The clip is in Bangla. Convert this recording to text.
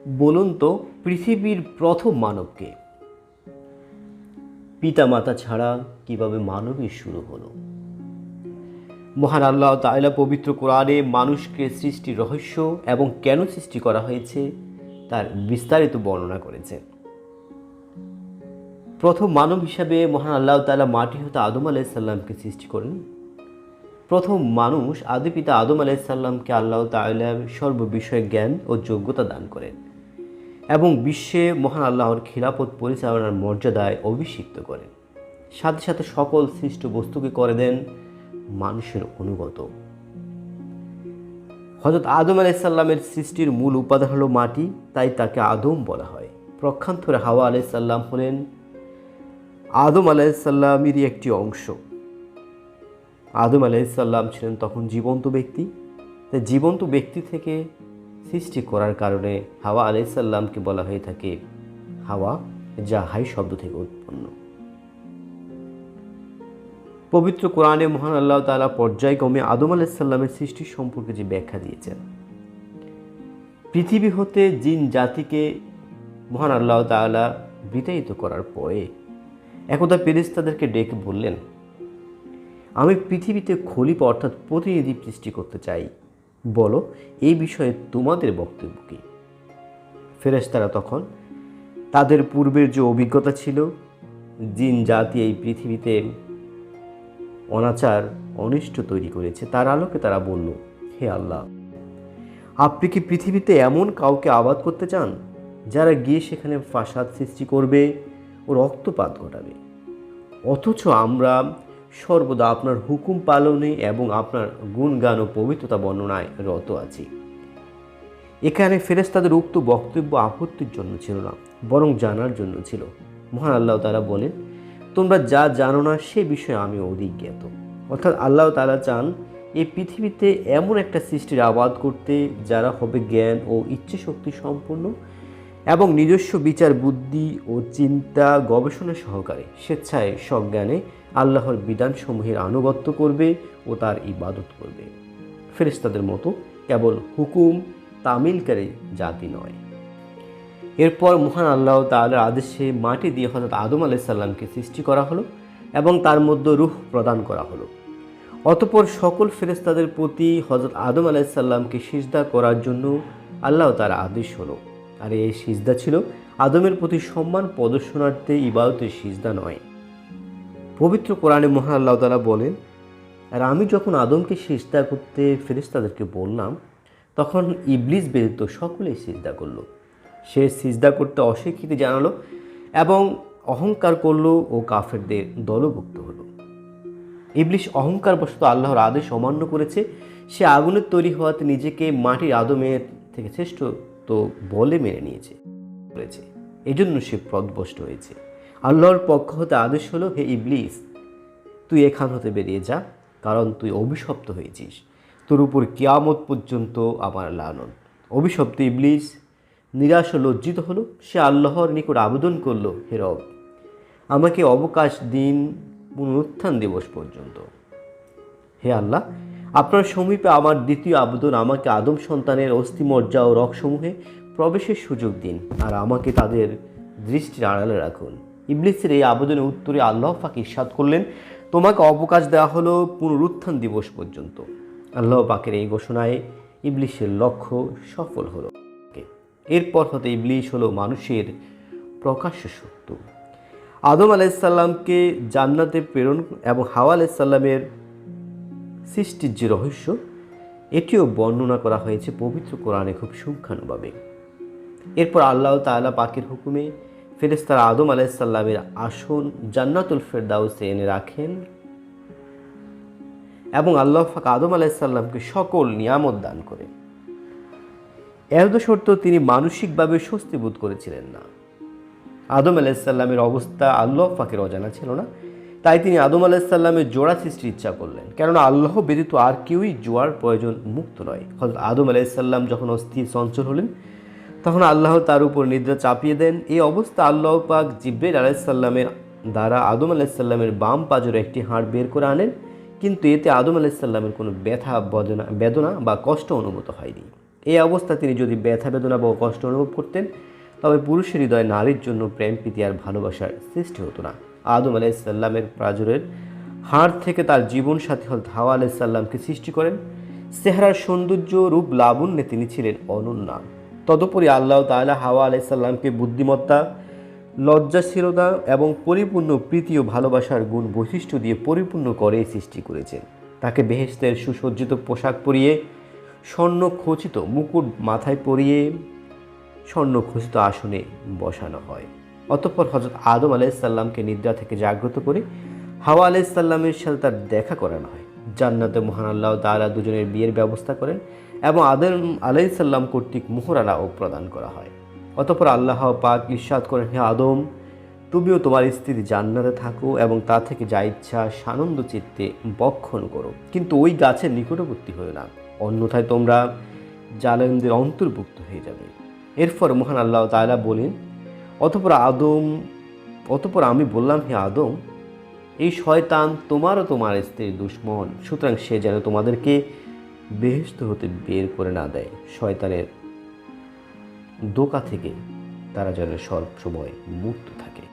বলুন তো পৃথিবীর প্রথম মানবকে? পিতা মাতা ছাড়া কিভাবে মানবই শুরু হলো? মহান আল্লাহ তাআলা পবিত্র কোরআনে মানুষকে সৃষ্টির রহস্য এবং কেন সৃষ্টি করা হয়েছে তার বিস্তারিত বর্ণনা করেছেন। প্রথম মানব হিসাবে মহান আল্লাহ তাআলা মাটি হতে আদম আলাইহিস সালামকে সৃষ্টি করেন। প্রথম মানুষ আদি পিতা আদম আলাইহিস সালামকে আল্লাহ তাআলা সর্ববিষয়ে জ্ঞান ও যোগ্যতা দান করেন এবং বিশ্বে মহান আল্লাহর খিলাফত পরিচালনার মর্যাদায় অভিষিক্ত করেন। সাথে সাথে সকল সৃষ্ট বস্তুকে করে দেন মানুষের অনুগত। হযরত আদম আলাইহিস সালামের সৃষ্টির মূল উপাদান হলো মাটি, তাই তাকে আদম বলা হয়। প্রক্ষান্তরে হাওয়া আলাইহিস সালাম হলেন আদম আলাইহিস সালামেরই একটি অংশ। আদম আলাইহিস সালাম ছিলেন তখন জীবন্ত ব্যক্তি, তাই জীবন্ত ব্যক্তি থেকে সৃষ্টি করার কারণে হাওয়া আলাইহিস সালামকে বলা হয়ে থাকে হাওয়া, যা হাই শব্দ থেকে উৎপন্ন। পবিত্র কোরআনে মহান আল্লাহ তাআলা পর্যায়ক্রমে আদম আলাইহিস সালামের সৃষ্টি সম্পর্কে যে ব্যাখ্যা দিয়েছেন, পৃথিবী হতে জিন জাতিকে মহান আল্লাহ তাআলা বিতাড়িত করার পরে একদা ফেরেশতাদেরকে ডেকে বললেন, আমি পৃথিবীতে খলিফা অর্থাৎ প্রতিনিধি সৃষ্টি করতে চাই, বলো এই বিষয়ে তোমাদের বক্তব্য কী? ফেরেশতারা তখন তাদের পূর্বের যে অভিজ্ঞতা ছিল, জিন জাতি এই পৃথিবীতে অনাচার অনিষ্ট তৈরি করেছে, তার আলোকে তারা বলল, হে আল্লাহ, আপনি কি পৃথিবীতে এমন কাউকে আবাদ করতে চান যারা গিয়ে সেখানে ফাসাদ সৃষ্টি করবে ও রক্তপাত ঘটাবে? অথচ আমরা সর্বদা আপনার হুকুম পালনে এবং আপনার গুণগান ও পবিত্রতা বর্ণনায় রত আছি। এখানে ফেরেশতাদের উক্ত বক্তব্য আপত্তির জন্য ছিল না, বরং জানার জন্য ছিল। মহান আল্লাহ তাআলা বলেন, তোমরা যা জানো না সে বিষয়ে আমি অধিক জ্ঞাত। অর্থাৎ আল্লাহ তাআলা চান এই পৃথিবীতে এমন একটা সৃষ্টির আবাদ করতে যারা হবে জ্ঞান ও ইচ্ছে শক্তি সম্পন্ন এবং নিজস্ব বিচার বুদ্ধি ও চিন্তা গবেষণা সহকারে স্বেচ্ছায় সজ্ঞানে আল্লাহর বিধানসমূহের আনুগত্য করবে ও তার ইবাদত করবে। ফেরেশতাদের মতো কেবল হুকুম তামিলকারী জাতি নয়। এরপর মহান আল্লাহ তাআলার আদেশে মাটি দিয়ে হযরত আদম আলাইহিস সালামকে সৃষ্টি করা হলো এবং তার মধ্যে রূহ প্রদান করা হলো। অতঃপর সকল ফেরেশতাদের প্রতি হযরত আদম আলাইহিস সালামকে সিজদা করার জন্য আল্লাহ তাআলার আদেশ হলো। আর এই সিজদা ছিল আদমের প্রতি সম্মান প্রদর্শনার্থে ইবাদতের সিজদা নয়। পবিত্র কোরআনে মহান আল্লাহ তাআলা বলেন, আর আমি যখন আদমকে সিজদা করতে ফেরেশতাদেরকে বললাম, তখন ইবলিস ব্যতীত সকলেই সিজদা করলো। সে সিজদা করতে অস্বীকৃতি জানালো এবং অহংকার করলো ও কাফেরদের দলভুক্ত হলো। ইবলিস অহংকারবশত আল্লাহর আদেশ অমান্য করেছে। সে আগুনের তৈরি হওয়াতে নিজেকে মাটির আদমের থেকে শ্রেষ্ঠ তো বলে মেনে নিয়েছে, এজন্য সে পথভ্রষ্ট হয়েছে। আল্লাহর পক্ষ হতে আদেশ হলো, হে ইবলিস, তুই এখান হতে বেরিয়ে যা, কারণ তুই অভিশপ্ত হয়েছিস। তোর উপর কিয়ামত পর্যন্ত আমার লানত। অভিশপ্ত ইবলিস নিরাশ ও লজ্জিত হলো। সে আল্লাহর নিকট আবেদন করলো, হে রব, আমাকে অবকাশ দিন পুনরুত্থান দিবস পর্যন্ত। হে আল্লাহ, আপনার সমীপে আমার দ্বিতীয় আবেদন, আমাকে আদম সন্তানের অস্থিমজ্জা ও রগসমূহে প্রবেশের সুযোগ দিন আর আমাকে তাদের দৃষ্টির আড়ালে রাখুন। ইবলিসের এই আবেদনের উত্তরে আল্লাহ পাক ইরশাদ করলেন, তোমাকে অবকাশ দেওয়া হলো পুনরুত্থান দিবস পর্যন্ত। আল্লাহ পাকের এই ঘোষণায় ইবলিসের লক্ষ্য সফল হলো। এরপর হতে ইবলিস হলো মানুষের প্রকাশ্য শত্রু। আদম আলাইহিস সালামকে জান্নাতে প্রেরণ এবং হাওয়া আলাইহিস সালামের সৃষ্টির যে রহস্য, এটিও বর্ণনা করা হয়েছে পবিত্র কোরআনে খুব সুখ্যানুভাবে। এরপর আল্লাহ তাআলা পাকের হুকুমে ফেরেশতারা আদম আলাইহিস সালামের আসন জান্নাতুল ফেরদাউসে এনে রাখেন এবং আল্লাহ পাক আদম আলাইহিস সালামকে সকল নিয়ামত দান করেন। এত সত্ত্বেও তিনি মানসিকভাবে স্বস্তি বোধ করেছিলেন না। আদম আলাইহিস সালামের অবস্থা আল্লাহ পাকের অজানা ছিল না, তাই তিনি আদম আলাইহিস সালামের জোড়া সৃষ্টির ইচ্ছা করলেন, কেননা আল্লাহ ব্যতীত আর কেউই জোড়ার প্রয়োজন মুক্ত নয়। হযরত আদম আলাইহিস সালাম যখন অস্থির চঞ্চল হলেন, তখন আল্লাহ তার উপর নিদ্রা চাপিয়ে দেন। এই অবস্থা আল্লাহ পাক জিবরাইল আলাইহিস সালামের দ্বারা আদম আলাইহিস সালামের বাম পাজরে একটি হাড় বের করে আনেন, কিন্তু এতে আদম আলাইহিস সালামের কোনো ব্যথা বেদনা বা কষ্ট অনুভূত হয়নি। এই অবস্থায় তিনি যদি ব্যথা বেদনা বা কষ্ট অনুভব করতেন, তবে পুরুষের হৃদয়ে নারীর জন্য প্রেম প্রীতি আর ভালোবাসার সৃষ্টি হতো না। আদম আলাইসাল্লামের প্রাজুরের হাড় থেকে তার জীবনসাথী হল হাওয়া আলাইসাল্লামকে সৃষ্টি করেন। চেহারার সৌন্দর্য রূপ লাবণ্যে তিনি ছিলেন অনন্যা। তদুপরি আল্লাহ তাআলা হাওয়া আলাইসাল্লামকে বুদ্ধিমত্তা, লজ্জাশীলতা এবং পরিপূর্ণ প্রীতি ও ভালোবাসার গুণ বৈশিষ্ট্য দিয়ে পরিপূর্ণ করে সৃষ্টি করেছেন। তাকে বেহেশতের সুসজ্জিত পোশাক পরিয়ে, স্বর্ণ খচিত মুকুট মাথায় পরিয়ে স্বর্ণ খচিত আসনে বসানো হয়। অতঃপর হযরত আদম আলাইসাল্লামকে নিদ্রা থেকে জাগ্রত করে হাওয়া আলাইসাল্লামের সাথে তার দেখা করানো হয়। জান্নাতে মহান আল্লাহ তাআলা দুজনের বিয়ের ব্যবস্থা করেন এবং আদম আলাইসাল্লাম কর্তৃক মোহরানাও প্রদান করা হয়। অতঃপর আল্লাহ পাক ইরশাদ করেন, হে আদম, তুমিও তোমার স্ত্রী জান্নাতে থাকো এবং তা থেকে যা ইচ্ছা সানন্দ চিত্তে বক্ষণ করো, কিন্তু ওই গাছের নিকটবর্তী হয়ে না, অন্যথায় তোমরা জালেমদের অন্তর্ভুক্ত হয়ে যাবে। এরপর মহান আল্লাহ তাআলা বলেন, অতঃপর আমি বললাম, হে আদম, এই শয়তান তোমার ও তোমার স্ত্রীর দুশমন, সুতরাং সে যেন তোমাদেরকে বেহেশত হতে বের করে না দেয়। শয়তানের ধোঁকা থেকে তারা যেন সব সময় মুক্ত থাকে।